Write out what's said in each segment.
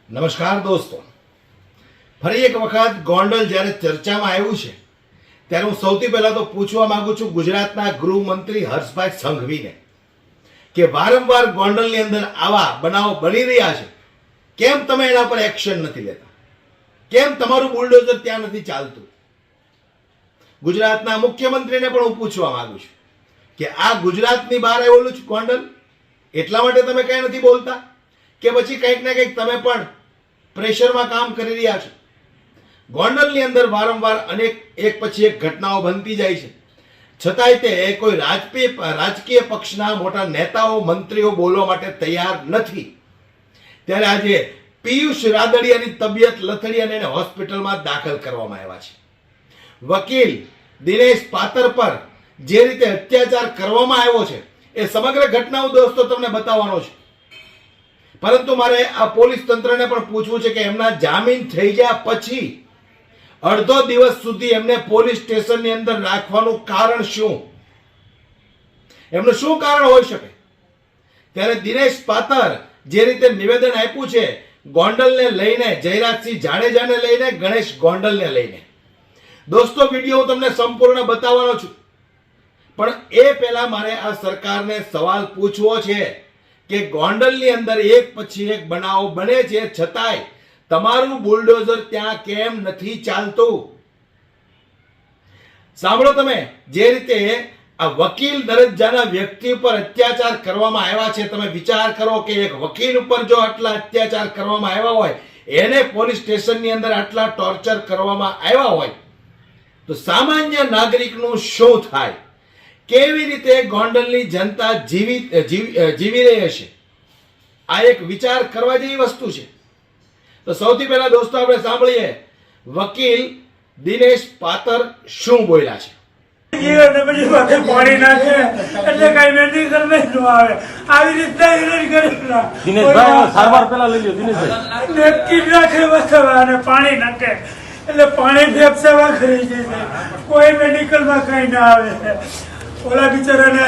નમસ્કાર દોસ્તો, ફરી એક વખત ગોંડલ જ્યારે ચર્ચામાં આવ્યું છે ત્યારે હું સૌથી પહેલા તો પૂછવા માંગુ છું ગુજરાતના ગૃહમંત્રી હર્ષભાઈ સંઘવીને કે વારંવાર ગોંડલની અંદર આવા બનાવો બની રહ્યા છે, કેમ તમે એના પર એક્શન નથી લેતા? કેમ તમારું બુલડોઝર ત્યાં નથી ચાલતું? ગુજરાતના મુખ્યમંત્રીને પણ હું પૂછવા માંગુ છું કે આ ગુજરાતની બહાર આવેલું છે ગોંડલ, એટલા માટે તમે કંઈ નથી બોલતા કે પછી કંઈક ને કંઈક તમે પણ પ્રેશરમાં કામ કરી રહ્યા છો? ગોંડલની અંદર વારંવાર અનેક એક પછી એક ઘટનાઓ બનતી જાય છે, છતાંય તે કોઈ રાજકીય પક્ષના મોટા નેતાઓ મંત્રીઓ બોલવા માટે તૈયાર નથી. ત્યારે આજે પિયુષ રાદડિયાની તબિયત લથડી અને એને હોસ્પિટલમાં દાખલ કરવામાં આવ્યા છે. વકીલ દિનેશ પાતર પર જે રીતે અત્યાચાર કરવામાં આવ્યો છે એ સમગ્ર ઘટનાઓ દોસ્તો તમને બતાવવાનો છે. પરંતુ મારે આ પોલીસ તંત્રને પણ પૂછવું છે કે એમના જામીન થઈ ગયા પછી અડધો દિવસ સુધી એમને પોલીસ સ્ટેશનની અંદર રાખવાનું કારણ શું? એમનું શું કારણ હોઈ શકે? ત્યારે દિનેશ પાતર જે રીતે નિવેદન આપ્યું છે ગોંડલને લઈને, જયરાજસિંહ જાડેજાને લઈને, ગણેશ ગોંડલને લઈને, દોસ્તો વિડીયો હું તમને સંપૂર્ણ બતાવવાનો છું. પણ એ પહેલા મારે આ સરકારને સવાલ પૂછવો છે કે ગોંડલની અંદર એક પછી એક બનાવો બને છે, છતાંય તમારું બુલડોઝર ત્યાં કેમ નથી ચાલતું? સાંભળો, તમે જે રીતે આ વકીલ દરજ્જાના વ્યક્તિ ઉપર અત્યાચાર કરવામાં આવ્યા છે, તમે વિચાર કરો કે એક વકીલ ઉપર જો આટલા અત્યાચાર કરવામાં આવ્યા હોય, એને પોલીસ સ્ટેશનની અંદર આટલા ટોર્ચર કરવામાં આવ્યા હોય, તો સામાન્ય નાગરિકનું શું થાય? કેવી રીતે ગોંડલની જનતા જીવી રહી હશે? આ એક વિચાર કરવા જેવી વસ્તુ છે. તો સૌથી પહેલા દોસ્તો આપણે સાંભળીએ વકીલ દિનેશ પાતર શું બોલ્યા છે. પાણી નાખે એટલે કઈ મેડિકલ ન આવે, આવી રીતના સારવાર પેલા લઈ લો દિનેશભાઈ. નેપકીન નાખે વસાવા અને પાણી નાખે એટલે પાણી ફેફસાવા કરી જાય, કોઈ મેડિકલમાં કઈ ના આવે. ઓલા બિચારાને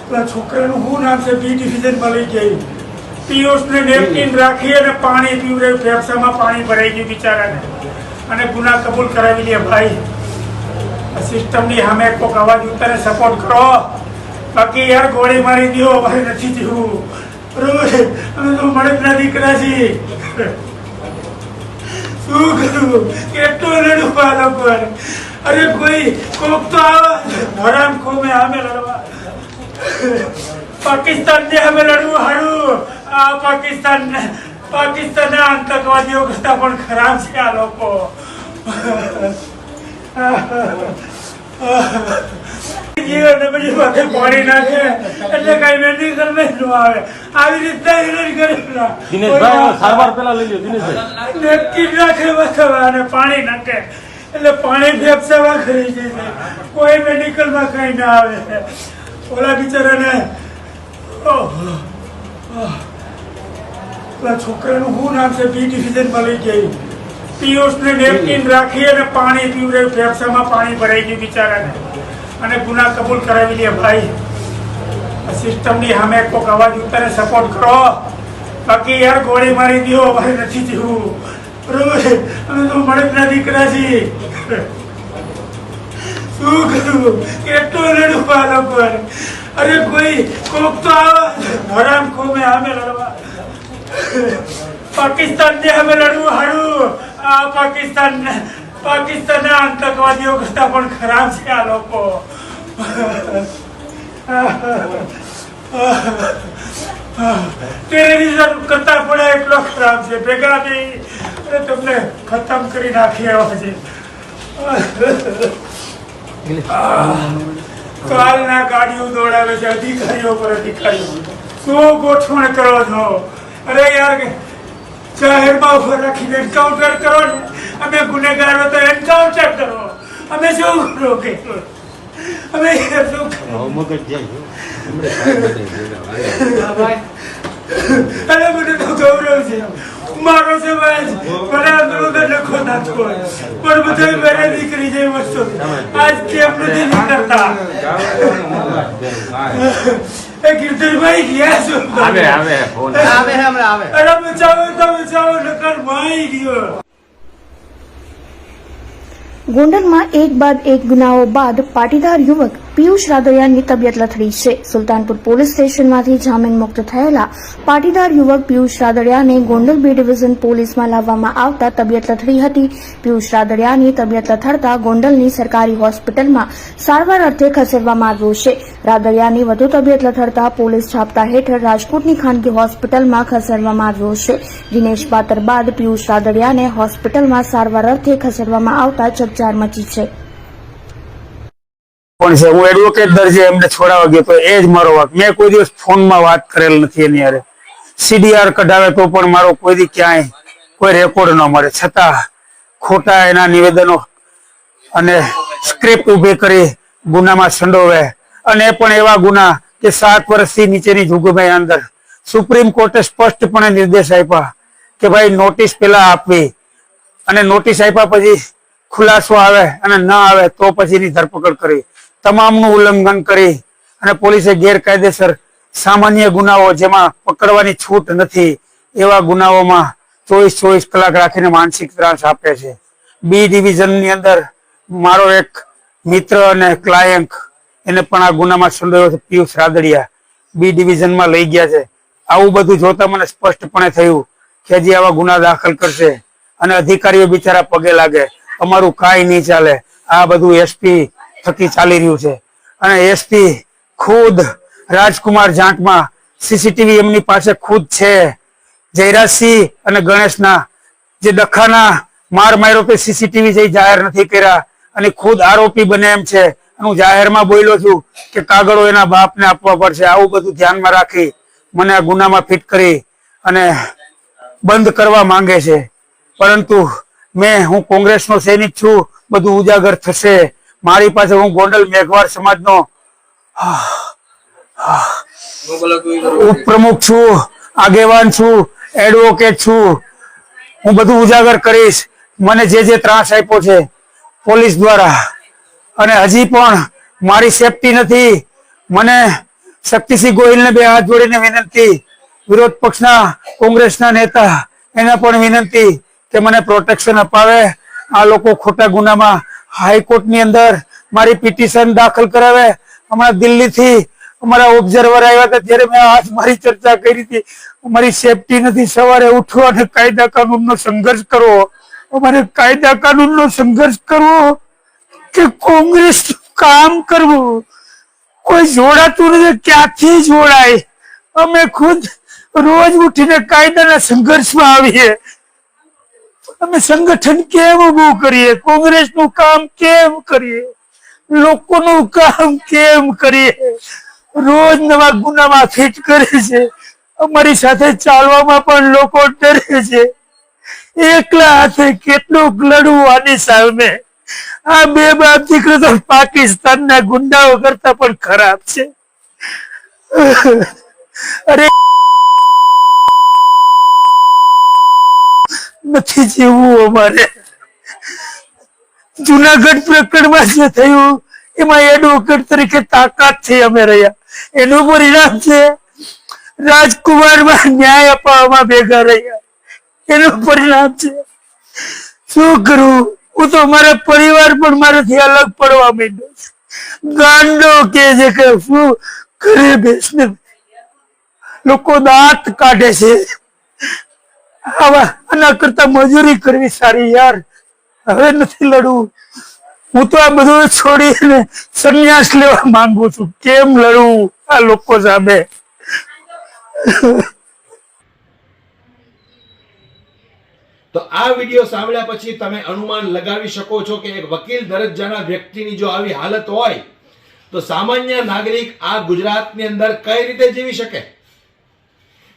પેલા છોકરાનું શું નામ છે, બી ડિવિઝનમાં લઈ ગઈ. પિયુષને નેપકીન રાખી અને પાણી પીવડાવ્યું, ફેફસામાં પાણી ભરાઈ ગયું બિચારાને, અને ગુના કબૂલ કરાવી લે. ભાઈ, સિસ્ટમની સામે કોઈક અવાજ ઉતારે, સપોર્ટ કરો, બાકી યાર ગોળી મારી દો, મારે નથી જીવવું. બરોબર? અમે તો મળદના દીકરા છીએ, શું કરું? કેટલું લડું આ લોકો? અરે કોઈ કોક તો આવે હરામ ખોમે સામે લડવા. પાકિસ્તાન ને સામે લડવું હારું. આ પાકિસ્તાનના આતંકવાદીઓ કરતા પણ ખરાબ છે આ લોકો. પાણી નાખે એટલે કઈ મેડિકલ ન આવે, આવી રીતના સારવાર પેલા લઈ લો દિનેશભાઈ. નેપકીન નાખે વસાવા અને પાણી નાખે એટલે પાણી ફેફસાવા કરી જાય, કોઈ મેડિકલમાં કઈ ના આવે. ઓલા બિચારાને પેલા છોકરાનું શું નામ છે, બી ડિવિઝનમાં લઈ ગઈ. પિયુષને નેપકીન રાખી અને પાણી પીવડાવ્યું, ફેફસામાં પાણી ભરાઈ ગયું બિચારાને, અને ગુના કબૂલ કરાવી લે. ભાઈ, સિસ્ટમની સામે કોઈક અવાજ ઉતારે, સપોર્ટ કરો, બાકી યાર ગોળી મારી દો, મારે નથી જીવવું. બરોબર? અમે તો મળદના દીકરા છીએ, શું કરું? કેટલું લડું આ લોકો? અરે કોઈ કોક તો આવે હરામ ખોમે સામે લડવા. પાકિસ્તાન ને સામે લડવું હારું. આ પાકિસ્તાનના આતંકવાદીઓ કરતા પણ ખરાબ છે આ લોકો. ટેરરિઝમ કરતા પણ એટલો ખરાબ છે. ભેગા નહીં તમને ખતમ કરી નાખી આવ્યા છે. કાલના ગાડીઓ દોડાવે છે અધિકારીઓ પર અધિકારીઓ. શું ગોઠવણ કરો છો? અરે યાર, જાહેરમાં ઉભા રાખીને એન્કાઉન્ટર કરો ને. અમે ગુનેગારો તો એન્કાઉન્ટર કરો, અમે શું કરો કે અમે શું અરે મને તો ગૌરવ છે, મારો સમાજ મને અંદર લખો નાખો, પણ બધા મારે દીકરી જેવી વસ્તુ આજ કેમ નથી કરતા? એ ગિરધરભાઈ ગયા છો આવે આવે ફોન આવે છે હમણાં આવે. અરે બચાવો તો બચાવો નકર ભાઈ ગયો. ગોંડલમાં એક બાદ એક ગુનાઓ બાદ પાટીદાર યુવક પિયુષ રાદડિયાની તબિયત લથડી છે. સુલતાનપુર પોલીસ સ્ટેશનમાંથી જામીન મુક્ત થયેલા પાટીદાર યુવક પિયુષ રાદડિયાને ગોંડલ બી ડિવિઝન પોલીસમાં લાવવામાં આવતા તબિયત લથડી હતી. પિયુષ રાદડિયાની તબિયત લથડતા ગોંડલની સરકારી હોસ્પિટલમાં સારવાર અર્થે ખસેડવામાં આવ્યો છે. રાદડિયાની વધુ તબિયત લથડતા પોલીસ છાપતા હેઠળ રાજકોટની ખાનગી હોસ્પિટલમાં ખસેડવામાં આવ્યો છે. દિનેશ પાતર બાદ પિયુષ રાદડિયાને હોસ્પિટલમાં સારવાર અર્થે ખસેડવામાં આવતા ચકચાર મચી છે. પણ છે હું એડવોકેટ દરજે એમને છોડાવવા ગયો તો એ જ મારો વાક. મેં કોઈ દિવસ ફોનમાં વાત કરેલ નથી એની હારે. સીડીઆર કઢાવે તો પણ મારો કોઈ દી ક્યાંય કોઈ રેકોર્ડ ન મળે, છતાં ખોટા એના નિવેદનો અને સ્ક્રિપ્ટ ઉભી કરી ગુનામાં સંડોવે, અને એ પણ એવા ગુના કે 7 વર્ષથી નીચેની જોગવાઈ અંદર સુપ્રીમ કોર્ટે સ્પષ્ટપણે નિર્દેશ આપ્યા કે ભાઈ નોટિસ પેલા આપવી, અને નોટિસ આપ્યા પછી ખુલાસો આવે અને ન આવે તો પછીની ધરપકડ કરી. તમામનું ઉલ્લંઘન કરી અને પોલીસે ગેરકાયદેસર સામાન્ય ગુનાઓ જેમાં પકડવાની છૂટ નથી એવા ગુનાઓમાં 24 કલાક રાખીને માનસિક ત્રાસ આપે છે. બી ડિવિઝનની અંદર મારો એક મિત્ર અને ક્લાયન્ટ એને પણ આ ગુનામાં સંડોવાયો છે. પિયુષ રાદડિયા બી ડિવિઝનમાં લઈ ગયા છે. આવું બધું જોતા મને સ્પષ્ટપણે થયું કે હજી આવા ગુના દાખલ કરશે અને અધિકારીઓ બિચારા પગે લાગે. અમારું કાંઈ નહીં ચાલે. આ બધું એસપી થકી ચાલી રહ્યું છે, અને એસપી ખુદ રાજકુમાર જાટમાં સીસીટીવી એમની પાસે ખુદ છે. જયરાજસિંહ અને ગણેશના જે ડખાના માર માર્યો તે સીસીટીવી જે જાહેર નથી કર્યા, અને ખુદ આરોપી બને એમ છે. હું જાહેરમાં બોલ્યો છું કે કાગળો એના બાપને આપવા પડશે. આવું બધું ધ્યાનમાં રાખી મને આ ગુનામાં ફિટ કરી અને બંધ કરવા માંગે છે. પરંતુ હું કોંગ્રેસનો સૈનિક છું, બધું ઉજાગર થશે. મારી પાસે હું ગોંડલ મેઘવાળ સમાજનો ઉપપ્રમુખ છું, આગેવાન છું, એડવોકેટ છું. હું બધું ઉજાગર કરીશ. મને જે ત્રાસ આપ્યો છે પોલીસ દ્વારા, અને હજી પણ મારી સેફટી નથી. મને શક્તિસિંહ ગોહિલને 2 હાથ જોડીને વિનંતી, વિરોધ પક્ષના કોંગ્રેસના નેતા એને પણ વિનંતી કે મને પ્રોટેક્શન અપાવે. આ લોકો ખોટા ગુનામાં હાઈકોર્ટની અંદર મારી પિટિશન દાખલ કરાવે. હમણાં દિલ્હીથી અમારા ઓબ્ઝર્વર આવ્યા હતા ત્યારે મેં આજ મારી ચર્ચા કરી હતી. અમારી સેફટી નથી. સવારે ઉઠો અને કાયદા કાનૂનનો સંઘર્ષ કરવો. અમારે કાયદા કાનૂનનો સંઘર્ષ કરવો કે કોંગ્રેસ કામ કરવું. કોઈ જોડાતું નથી. ક્યાંથી જોડાય? અમે ખુદ રોજ ઉઠીને કાયદાના સંઘર્ષમાં આવીએ. અમે સંગઠન કેમ ઉભું કરીએ? કોંગ્રેસનું કામ કેમ કરીએ? લોકોનું કામ કેમ કરીએ? રોજ નવા ગુનામાં ફિટ કરે છે. અમારી સાથે ચાલવામાં પણ લોકો ડરે છે. એકલા હાથે કેટલું લડવું આની સામે? આ 2 બાપ દીકરો તો પાકિસ્તાનના ગુંડાઓ કરતા પણ ખરાબ છે. અરે નથી જીવવું અમારે. જુનાગઢ પ્રકરણમાં જે થયું એમાં એડવોકેટ તરીકે તાકાત છે અમે રહ્યા. એનું પરિણામ છે રાજકુમારમાં ન્યાય અપાવવામાં ભેગા રહ્યા. એનું પરિણામ છે. શું કરું? હું તો મારા પરિવાર પણ મારાથી અલગ પડવા માંડ્યો છે. ગાંડો કે છે કે શું ઘરે બેસને લોકો દાંત કાઢે છે. આના કરતા મજૂરી કરવી સારી યાર. હવે નથી લડવું. હું તો આ બધું છોડીને સંન્યાસ લેવા માંગુ છું. કેમ લડવું આ લોકો સામે? તો આ વિડીયો સાંભળ્યા પછી તમે અનુમાન લગાવી શકો છો કે એક વકીલ દરજ્જાના વ્યક્તિની જો આવી હાલત હોય તો સામાન્ય નાગરિક આ ગુજરાતની અંદર કઈ રીતે જીવી શકે?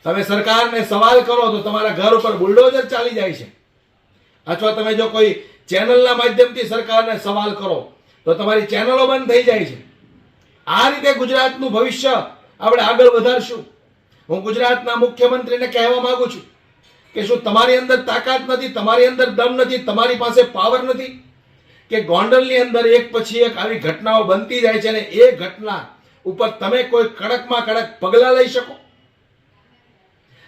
તમે સરકારને સવાલ કરો તો તમારા ઘર ઉપર બુલડોઝર ચાલી જાય છે, અથવા તમે જો કોઈ ચેનલના માધ્યમથી સરકારને સવાલ કરો તો તમારી ચેનલો બંધ થઈ જાય છે. આ રીતે ગુજરાતનું ભવિષ્ય આપણે આગળ વધારશું. હું ગુજરાતના મુખ્યમંત્રીને કહેવા માંગુ છું કે શું તમારી અંદર તાકાત નથી, તમારી અંદર દમ નથી, તમારી પાસે પાવર નથી કે ગોંડલની અંદર એક પછી એક આવી ઘટનાઓ બનતી જાય છે અને એ ઘટના ઉપર તમે કોઈ કડકમાં કડક પગલાં લઈ શકો?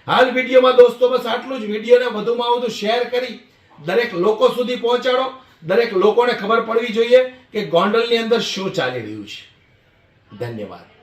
હાલ વિડીયોમાં દોસ્તો બસ આટલું જ. વિડીયોને વધુમાં વધુ શેર કરી દરેક લોકો સુધી પહોંચાડો. દરેક લોકોને ખબર પડવી જોઈએ કે ગોંડલની અંદર શું ચાલી રહ્યું છે. ધન્યવાદ.